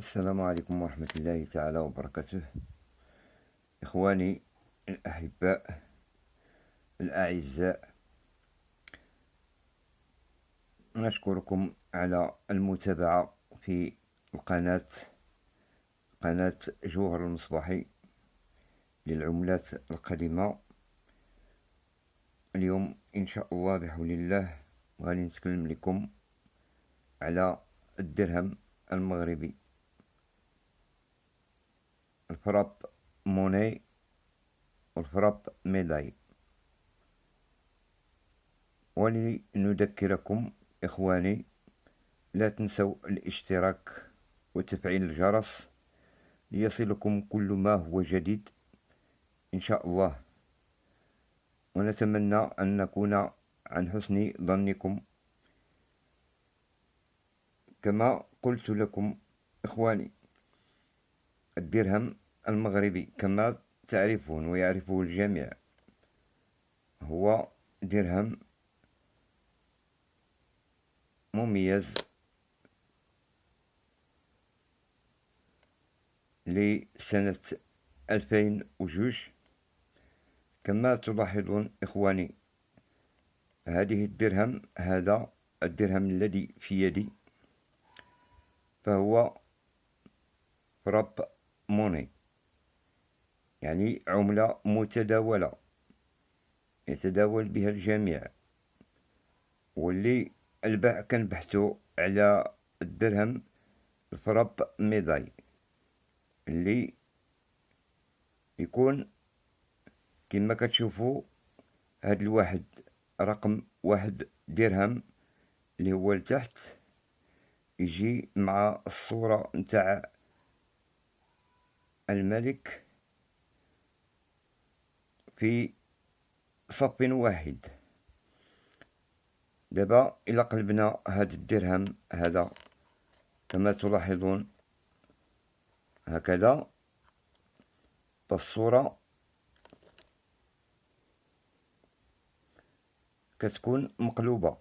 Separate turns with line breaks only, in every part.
السلام عليكم ورحمة الله تعالى وبركاته. إخواني الأحباء الأعزاء، نشكركم على المتابعة في قناة جوهر المصباحي للعملات القديمة. اليوم إن شاء الله بحول الله غادي نتكلم لكم على الدرهم المغربي، الفراب موني والفراب ميداي. ولنذكركم إخواني، لا تنسوا الاشتراك وتفعيل الجرس ليصلكم كل ما هو جديد إن شاء الله. ونتمنى أن نكون عن حسن ظنكم. كما قلت لكم إخواني، الدرهم المغربي كما تعرفون ويعرفه الجميع هو درهم مميز لسنة 2002. كما تلاحظون إخواني، هذا الدرهم الذي في يدي فهو فراب موني، يعني عملة متداولة يتداول بها الجميع. واللي كنبحثوا على الدرهم الفراب ميداي اللي يكون كما كتشوفوا هاد الواحد رقم واحد درهم اللي هو لتحت، يجي مع الصورة نتاع الملك في صف واحد. دابا إلا قلبنا هاد الدرهم هذا كما تلاحظون هكذا، فالصورة كتكون مقلوبة،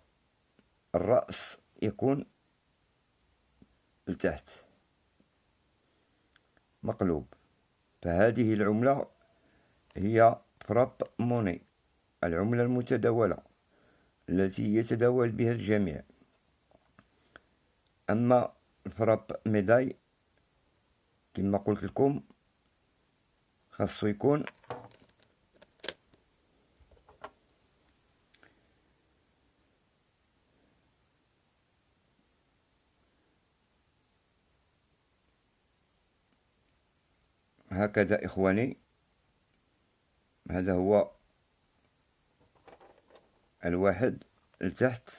الرأس يكون لتحت مقلوب. فهذه العملة هي فراب موني، العملة المتداولة التي يتداول بها الجميع. أما الفراب ميداي كما قلت لكم خاصو يكون هكذا إخواني. هذا هو الواحد لتحت،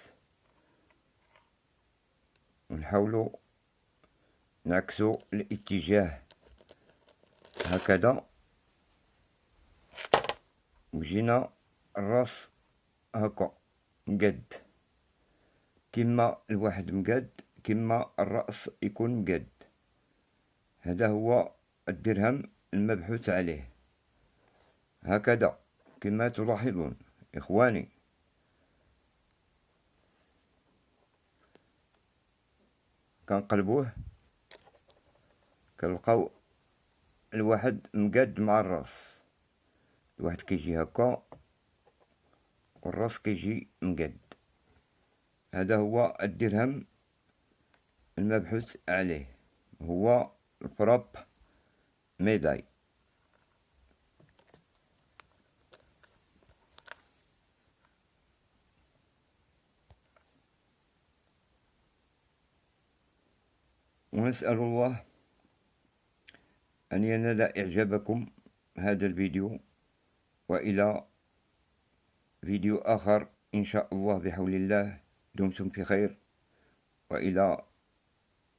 ونحاولوا نعكسوا الاتجاه هكذا، وجينا الراس هكا مقد، كما الواحد مقد كما الرأس يكون مقد. هذا هو الدرهم المبحوث عليه هكذا كما تلاحظون إخواني. كنقلبوه كنلقاو الواحد مقاد مع الراس، الواحد كيجي هكا والراس كيجي مقاد. هذا هو الدرهم المبحوث عليه، هو الفراب ميداي. ونسأل الله أن ينال إعجابكم هذا الفيديو، وإلى فيديو آخر إن شاء الله بحول الله. دمتم في خير، وإلى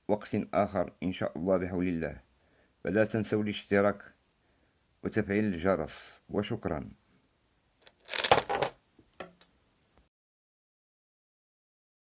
وقت آخر إن شاء الله بحول الله. فلا تنسوا الاشتراك وتفعيل الجرس، وشكرا.